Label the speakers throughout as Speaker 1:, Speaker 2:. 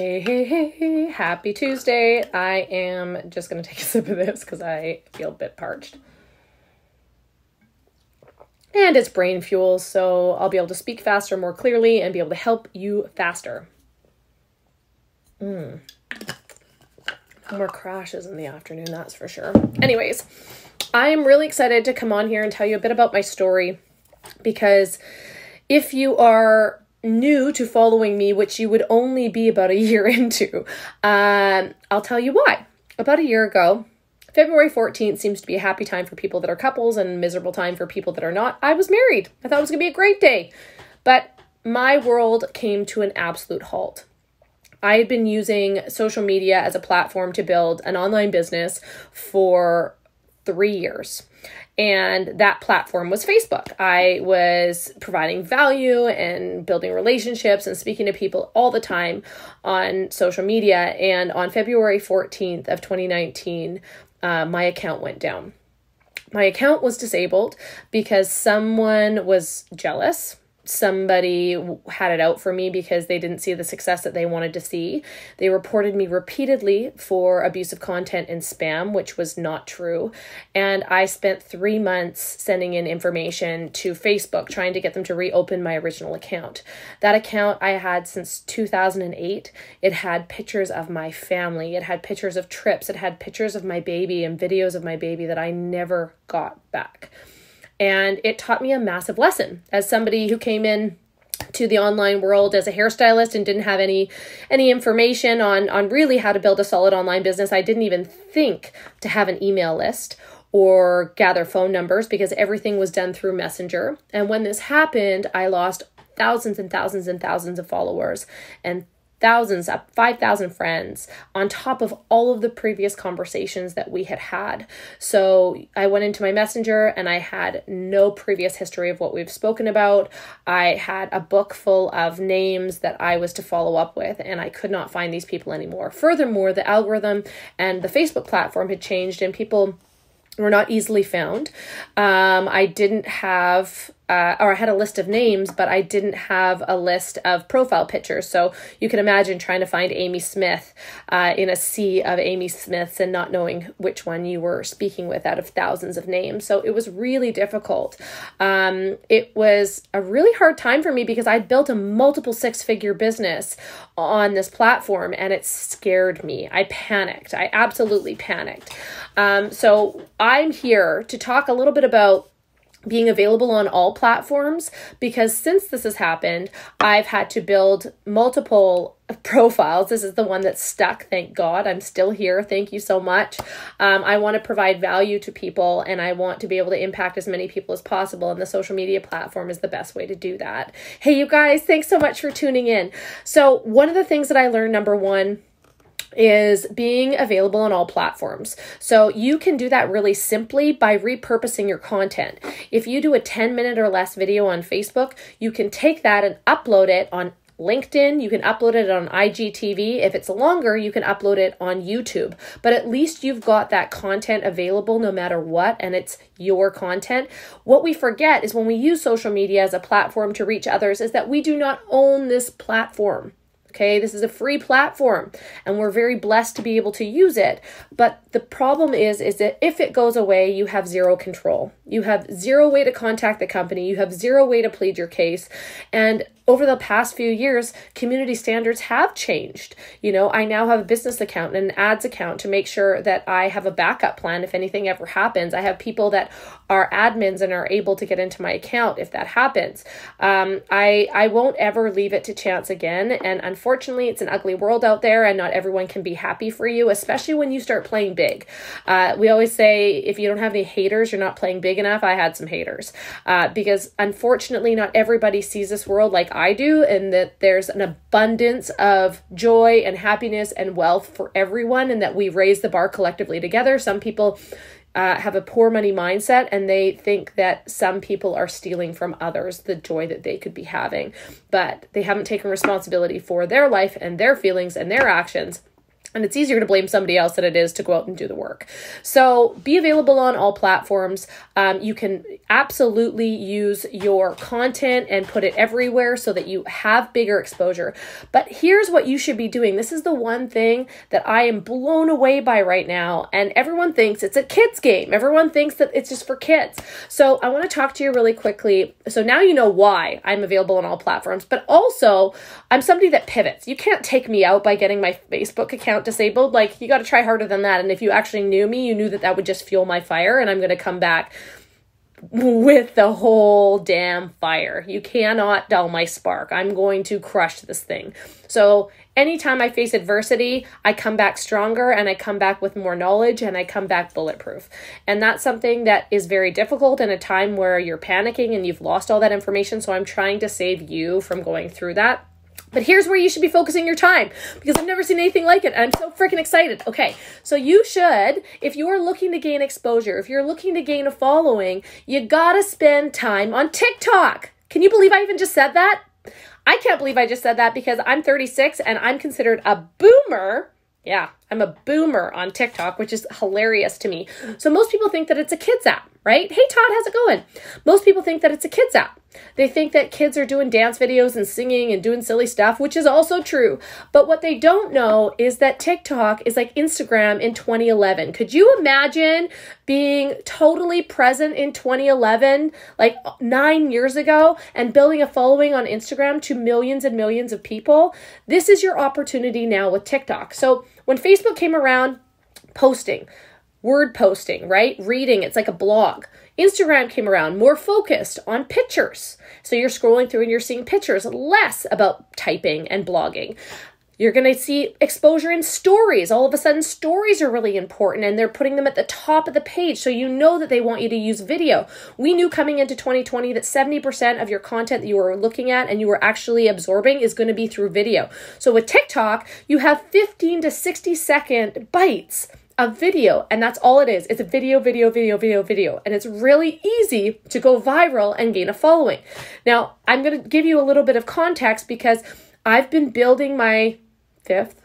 Speaker 1: Hey, happy Tuesday. I am just going to take a sip of this because I feel a bit parched. And it's brain fuel, so I'll be able to speak faster, more clearly, and be able to help you faster. No more crashes in the afternoon, that's for sure. Anyways, I'm really excited to come on here and tell you a bit about my story, because if you are new to following me, which you would only be about a year into, I'll tell you why. About a year ago, February 14th seems to be a happy time for people that are couples and a miserable time for people that are not. I was married. I thought it was going to be a great day, but my world came to an absolute halt. I had been using social media as a platform to build an online business for 3 years. And that platform was Facebook. I was providing value and building relationships and speaking to people all the time on social media. And on February 14th of 2019, my account went down. My account was disabled because someone was jealous. Somebody had it out for me because they didn't see the success that they wanted to see. They reported me repeatedly for abusive content and spam, which was not true. And I spent 3 months sending in information to Facebook, trying to get them to reopen my original account. That account I had since 2008. It had pictures of my family. It had pictures of trips. It had pictures of my baby and videos of my baby that I never got back. And it taught me a massive lesson as somebody who came in to the online world as a hairstylist and didn't have any information on really how to build a solid online business. I didn't even think to have an email list or gather phone numbers because everything was done through Messenger. And when this happened, I lost thousands and thousands and thousands of followers and thousands, 5,000 friends on top of all of the previous conversations that we had had. So I went into my Messenger and I had no previous history of what we've spoken about. I had a book full of names that I was to follow up with, and I could not find these people anymore. Furthermore, the algorithm and the Facebook platform had changed and people were not easily found. I didn't have or I had a list of names, but I didn't have a list of profile pictures. So you can imagine trying to find Amy Smith in a sea of Amy Smiths and not knowing which one you were speaking with out of thousands of names. So it was really difficult. It was a really hard time for me because I built a multiple six-figure business on this platform and it scared me. I panicked. I absolutely panicked. So I'm here to talk a little bit about being available on all platforms, because since this has happened, I've had to build multiple profiles. This is the one that's stuck. Thank God. I'm still here. Thank you so much. I want to provide value to people and I want to be able to impact as many people as possible. And the social media platform is the best way to do that. Hey, you guys, thanks so much for tuning in. So one of the things that I learned, number one, is being available on all platforms. So you can do that really simply by repurposing your content. If you do a 10-minute or less video on Facebook, you can take that and upload it on LinkedIn. You can upload it on IGTV. If it's longer, you can upload it on YouTube. But at least you've got that content available no matter what, and it's your content. What we forget is when we use social media as a platform to reach others is that we do not own this platform. Okay, this is a free platform and we're very blessed to be able to use it. But the problem is that if it goes away, you have zero control. You have zero way to contact the company. You have zero way to plead your case. And over the past few years, community standards have changed. You know, I now have a business account and an ads account to make sure that I have a backup plan if anything ever happens. I have people that are admins and are able to get into my account if that happens. I won't ever leave it to chance again. And unfortunately, it's an ugly world out there and not everyone can be happy for you, especially when you start playing big. We always say, if you don't have any haters, you're not playing big enough. I had some haters because unfortunately, not everybody sees this world like I do, and that there's an abundance of joy and happiness and wealth for everyone, and that we raise the bar collectively together. Some people have a poor money mindset and they think that some people are stealing from others the joy that they could be having, but they haven't taken responsibility for their life and their feelings and their actions. And it's easier to blame somebody else than it is to go out and do the work. So be available on all platforms. You can absolutely use your content and put it everywhere so that you have bigger exposure. But here's what you should be doing. This is the one thing that I am blown away by right now. And everyone thinks it's a kid's game. Everyone thinks that it's just for kids. So I want to talk to you really quickly. So now you know why I'm available on all platforms, but also I'm somebody that pivots. You can't take me out by getting my Facebook account disabled. Like, you got to try harder than that. And if you actually knew me, you knew that that would just fuel my fire, and I'm going to come back with the whole damn fire. You cannot dull my spark. I'm going to crush this thing. So anytime I face adversity, I come back stronger, and I come back with more knowledge, and I come back bulletproof. And that's something that is very difficult in a time where you're panicking and you've lost all that information. So I'm trying to save you from going through that. But here's where you should be focusing your time, because I've never seen anything like it, and I'm so freaking excited. Okay, so you should, if you are looking to gain exposure, if you're looking to gain a following, you gotta spend time on TikTok. Can you believe I even just said that? I can't believe I just said that, because I'm 36 and I'm considered a boomer. Yeah, I'm a boomer on TikTok, which is hilarious to me. So most people think that it's a kids app, right? Hey, Todd, how's it going? Most people think that it's a kids app. They think that kids are doing dance videos and singing and doing silly stuff, which is also true. But what they don't know is that TikTok is like Instagram in 2011. Could you imagine being totally present in 2011, like 9 years ago, and building a following on Instagram to millions and millions of people? This is your opportunity now with TikTok. So when Facebook came around, posting, word posting, right? Reading, it's like a blog. Instagram came around, more focused on pictures. So you're scrolling through and you're seeing pictures, less about typing and blogging. You're going to see exposure in stories. All of a sudden, stories are really important, and they're putting them at the top of the page. So you know that they want you to use video. We knew coming into 2020 that 70% of your content that you were looking at and you were actually absorbing is going to be through video. So with TikTok, you have 15 to 60 second bites of video, and that's all it is. It's a video, and it's really easy to go viral and gain a following. Now, I'm going to give you a little bit of context, because I've been building my 5th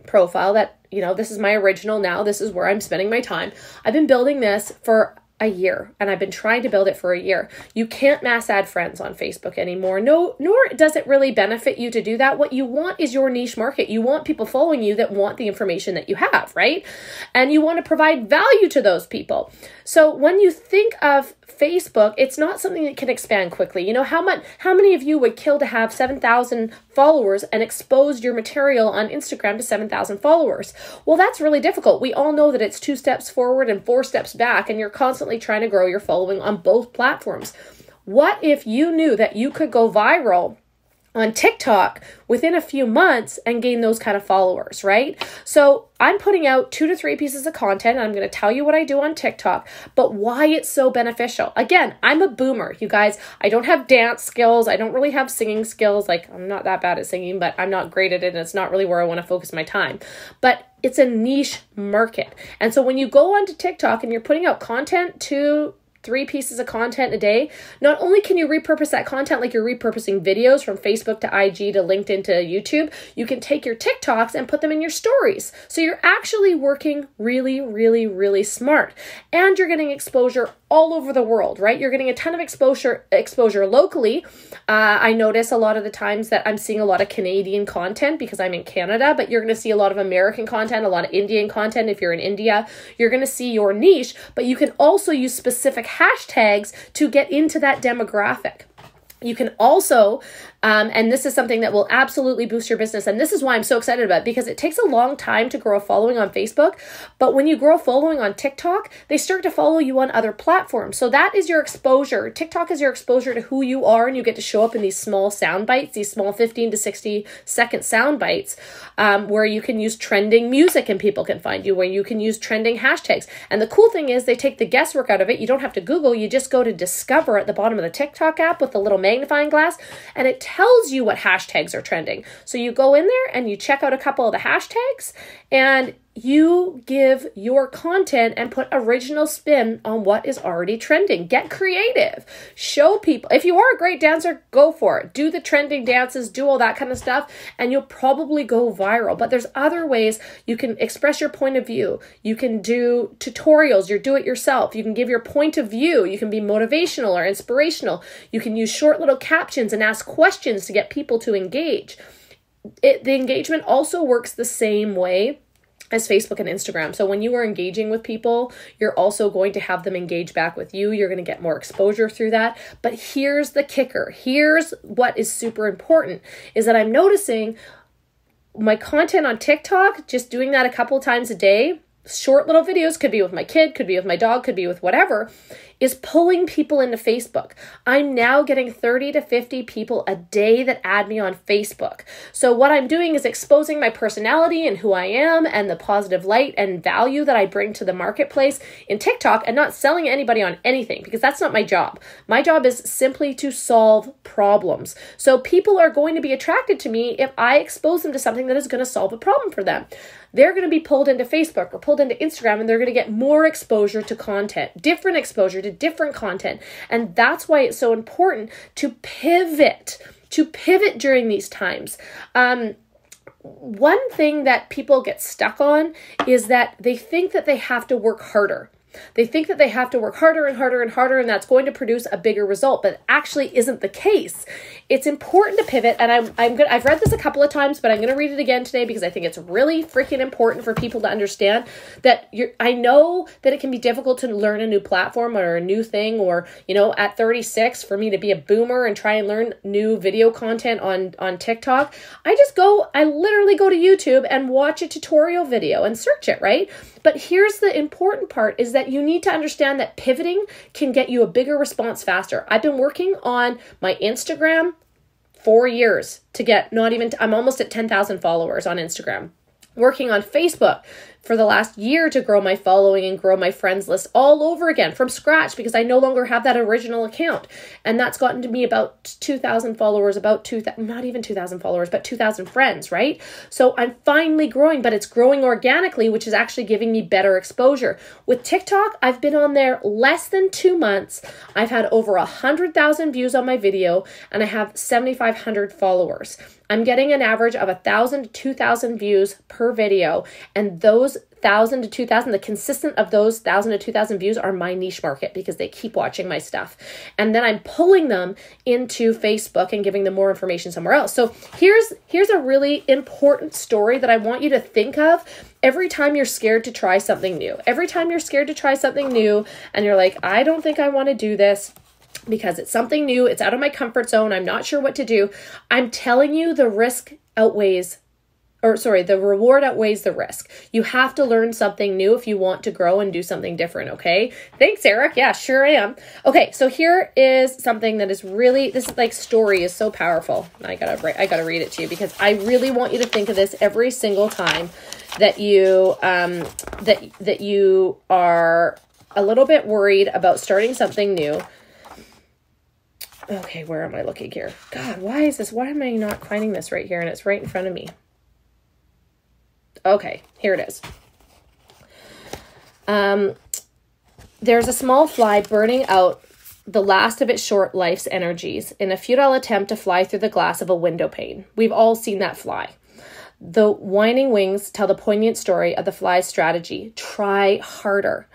Speaker 1: profile that, this is my original now. This is where I'm spending my time. I've been building this for a year, and I've been trying to build it for a year. You can't mass add friends on Facebook anymore. No, nor does it really benefit you to do that. What you want is your niche market. You want people following you that want the information that you have, right? And you want to provide value to those people. So when you think of Facebook, it's not something that can expand quickly. How many of you would kill to have 7,000 followers and expose your material on Instagram to 7,000 followers? Well, that's really difficult. We all know that it's 2 steps forward and 4 steps back, and you're constantly trying to grow your following on both platforms. What if you knew that you could go viral on TikTok within a few months and gain those kind of followers, right? So I'm putting out 2 to 3 pieces of content. And I'm going to tell you what I do on TikTok, but why it's so beneficial. Again, I'm a boomer, you guys. I don't have dance skills. I don't really have singing skills. Like, I'm not that bad at singing, but I'm not great at it. And it's not really where I want to focus my time. But it's a niche market. And so when you go onto TikTok and you're putting out content, 2, 3 pieces of content a day, not only can you repurpose that content like you're repurposing videos from Facebook to IG to LinkedIn to YouTube, you can take your TikToks and put them in your stories. So you're actually working really, really, really smart. And you're getting exposure all over the world, right? You're getting a ton of exposure locally. I notice a lot of the times that I'm seeing a lot of Canadian content because I'm in Canada, but you're going to see a lot of American content, a lot of Indian content. If you're in India, you're going to see your niche, but you can also use specific hashtags to get into that demographic. You can also, and this is something that will absolutely boost your business. And this is why I'm so excited about it, because it takes a long time to grow a following on Facebook. But when you grow a following on TikTok, they start to follow you on other platforms. So that is your exposure. TikTok is your exposure to who you are, and you get to show up in these small sound bites, these small 15 to 60 second sound bites, where you can use trending music and people can find you, where you can use trending hashtags. And the cool thing is they take the guesswork out of it. You don't have to Google. You just go to Discover at the bottom of the TikTok app with the little magnifying glass, and it tells you what hashtags are trending. So you go in there and you check out a couple of the hashtags, and you give your content and put original spin on what is already trending. Get creative. Show people. If you are a great dancer, go for it. Do the trending dances, do all that kind of stuff, and you'll probably go viral. But there's other ways you can express your point of view. You can do tutorials, do it yourself. You can give your point of view. You can be motivational or inspirational. You can use short little captions and ask questions to get people to engage. The engagement also works the same way as Facebook and Instagram. So when you are engaging with people, you're also going to have them engage back with you. You're going to get more exposure through that. But here's the kicker. Here's what is super important is that I'm noticing my content on TikTok, just doing that a couple times a day, short little videos, could be with my kid, could be with my dog, could be with whatever, is pulling people into Facebook. I'm now getting 30 to 50 people a day that add me on Facebook. So what I'm doing is exposing my personality and who I am and the positive light and value that I bring to the marketplace in TikTok, and not selling anybody on anything, because that's not my job. My job is simply to solve problems. So people are going to be attracted to me if I expose them to something that is going to solve a problem for them. They're going to be pulled into Facebook or pulled into Instagram, and they're going to get more exposure to content, different exposure to different content. And that's why it's so important to pivot during these times. One thing that people get stuck on is that they think that they have to work harder. They think that they have to work harder and harder and harder, and that's going to produce a bigger result, but actually isn't the case. It's important to pivot, and I've read this a couple of times, but I'm going to read it again today because I think it's really freaking important for people to understand that I know that it can be difficult to learn a new platform or a new thing, or, at 36 for me to be a boomer and try and learn new video content on TikTok. I literally go to YouTube and watch a tutorial video and search it, right? But here's the important part is that you need to understand that pivoting can get you a bigger response faster. I've been working on my Instagram 4 years to get I'm almost at 10,000 followers on Instagram. Working on Facebook for the last year to grow my following and grow my friends list all over again from scratch, because I no longer have that original account. And that's gotten to me about 2,000 followers, not even 2,000 followers, but 2,000 friends, right? So I'm finally growing, but it's growing organically, which is actually giving me better exposure. With TikTok, I've been on there less than 2 months. I've had over 100,000 views on my video, and I have 7,500 followers. I'm getting an average of 1,000 to 2,000 views per video, and those 1,000 to 2,000, the consistent of those 1,000 to 2,000 views are my niche market because they keep watching my stuff. And then I'm pulling them into Facebook and giving them more information somewhere else. So here's a really important story that I want you to think of every time you're scared to try something new. Every time you're scared to try something new and you're like, I don't think I want to do this, because it's something new, it's out of my comfort zone, I'm not sure what to do. I'm telling you, the reward outweighs the risk. You have to learn something new if you want to grow and do something different, okay? Thanks, Eric. Yeah, sure I am. Okay, so here is something that is really, this story is so powerful. I gotta read it to you because I really want you to think of this every single time that you that you are a little bit worried about starting something new. Okay, where am I looking here? God, why am I not finding this right here? And it's right in front of me. Okay, here it is. There's a small fly burning out the last of its short life's energies in a futile attempt to fly through the glass of a window pane. We've all seen that fly. The whining wings tell the poignant story of the fly's strategy. Try harder,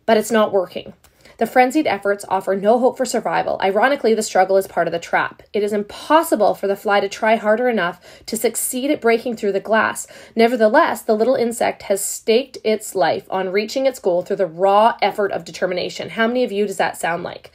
Speaker 1: but it's not working. The frenzied efforts offer no hope for survival. Ironically, the struggle is part of the trap. It is impossible for the fly to try harder enough to succeed at breaking through the glass. Nevertheless, the little insect has staked its life on reaching its goal through the raw effort of determination. How many of you does that sound like?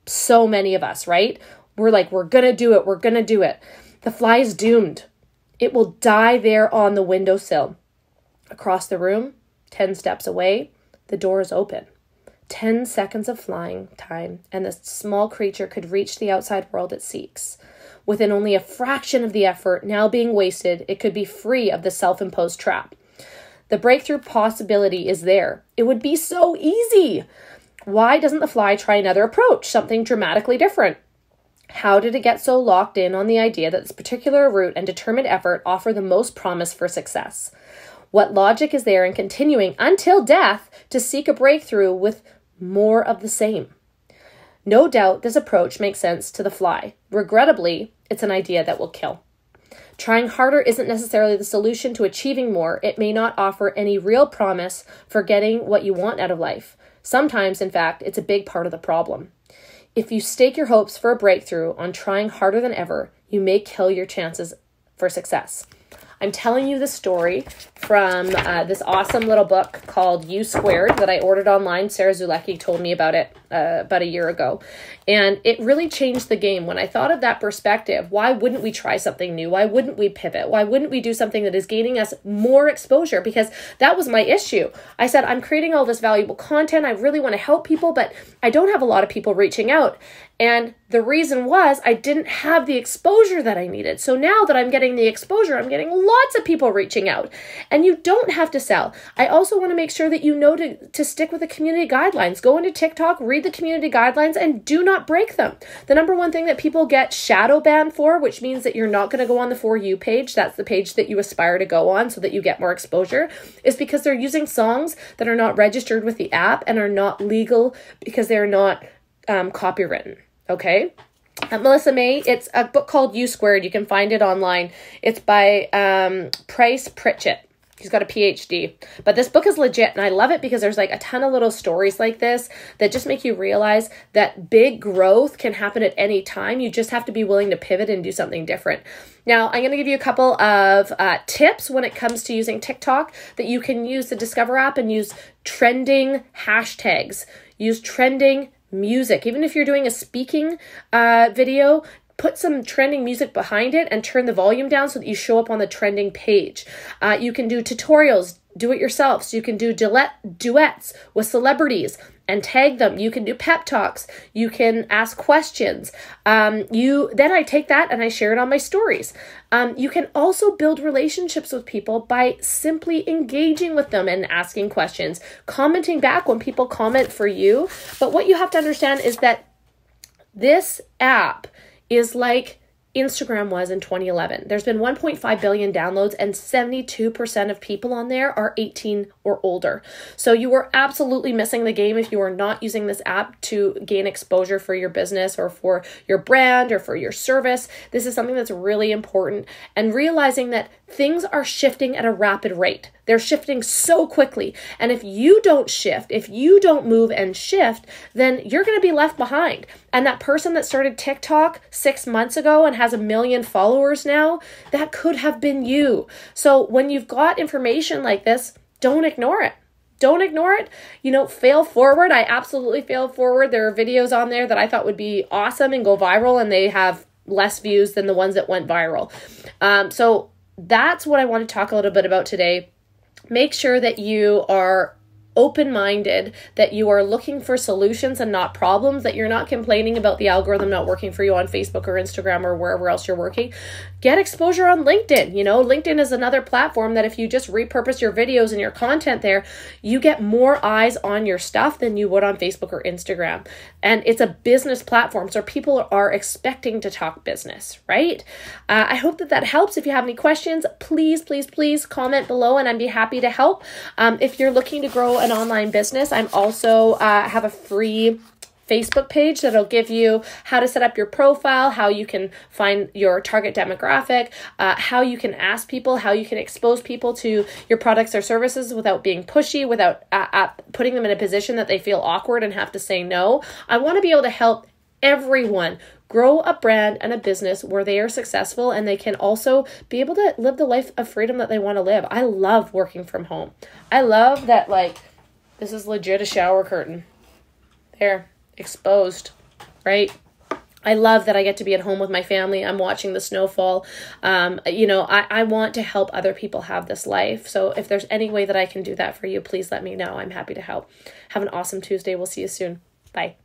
Speaker 1: So many of us, right? We're like, we're going to do it. We're going to do it. The fly is doomed. It will die there on the windowsill. Across the room, 10 steps away, the door is open. 10 seconds of flying time, and the small creature could reach the outside world it seeks. Within only a fraction of the effort now being wasted, it could be free of the self-imposed trap. The breakthrough possibility is there. It would be so easy. Why doesn't the fly try another approach, something dramatically different? How did it get so locked in on the idea that this particular route and determined effort offer the most promise for success? What logic is there in continuing until death to seek a breakthrough with more of the same? No doubt this approach makes sense to the fly. Regrettably, it's an idea that will kill. Trying harder isn't necessarily the solution to achieving more. It may not offer any real promise for getting what you want out of life. Sometimes, in fact, it's a big part of the problem. If you stake your hopes for a breakthrough on trying harder than ever, you may kill your chances for success. I'm telling you the story from this awesome little book called U Squared that I ordered online. Sarah Zulecki told me about it about a year ago. And it really changed the game. When I thought of that perspective, why wouldn't we try something new? Why wouldn't we pivot? Why wouldn't we do something that is gaining us more exposure? Because that was my issue. I said, I'm creating all this valuable content. I really want to help people, but I don't have a lot of people reaching out. And the reason was I didn't have the exposure that I needed. So now that I'm getting the exposure, I'm getting lots of people reaching out. And you don't have to sell. I also want to make sure that you know to stick with the community guidelines. Go into TikTok, read the community guidelines, and do not break them. The number one thing that people get shadow banned for, which means that you're not going to go on the For You page, that's the page that you aspire to go on so that you get more exposure, is because they're using songs that are not registered with the app and are not legal because they're not copywritten. Okay. Melissa May, it's a book called U Squared. You can find it online. It's by Price Pritchett. He's got a PhD. But this book is legit, and I love it because there's like a ton of little stories like this that just make you realize that big growth can happen at any time. You just have to be willing to pivot and do something different. Now, I'm going to give you a couple of tips when it comes to using TikTok that you can use the Discover app and use trending hashtags. Use trending music. Even if you're doing a speaking video, put some trending music behind it and turn the volume down so that you show up on the trending page. You can do tutorials, do it yourself. So you can do duets with celebrities and tag them. You can do pep talks. You can ask questions. Then I take that and I share it on my stories. You can also build relationships with people by simply engaging with them and asking questions, commenting back when people comment for you. But what you have to understand is that this app is like Instagram was in 2011. There's been 1.5 billion downloads and 72% of people on there are 18 or older. So you are absolutely missing the game if you are not using this app to gain exposure for your business or for your brand or for your service. This is something that's really important, and realizing that things are shifting at a rapid rate. They're shifting so quickly. And if you don't shift, if you don't move and shift, then you're going to be left behind. And that person that started TikTok 6 months ago and has 1 million followers now, that could have been you. So when you've got information like this, don't ignore it. Don't ignore it. Fail forward. I absolutely failed forward. There are videos on there that I thought would be awesome and go viral, and they have less views than the ones that went viral. So that's what I want to talk a little bit about today. Make sure that you are open-minded, that you are looking for solutions and not problems, that you're not complaining about the algorithm not working for you on Facebook or Instagram or wherever else you're working. Get exposure on LinkedIn. LinkedIn is another platform that if you just repurpose your videos and your content there, you get more eyes on your stuff than you would on Facebook or Instagram. And it's a business platform, so people are expecting to talk business, right? I hope that helps. If you have any questions, please comment below and I'd be happy to help. If you're looking to grow an online business, I'm also have a free Facebook page that'll give you how to set up your profile, how you can find your target demographic, how you can ask people, how you can expose people to your products or services without being pushy, without putting them in a position that they feel awkward and have to say no. I want to be able to help everyone grow a brand and a business where they are successful and they can also be able to live the life of freedom that they want to live. I love working from home. I love that, this is legit a shower curtain. There, exposed, right? I love that I get to be at home with my family. I'm watching the snowfall. I want to help other people have this life. So if there's any way that I can do that for you, please let me know. I'm happy to help. Have an awesome Tuesday. We'll see you soon. Bye.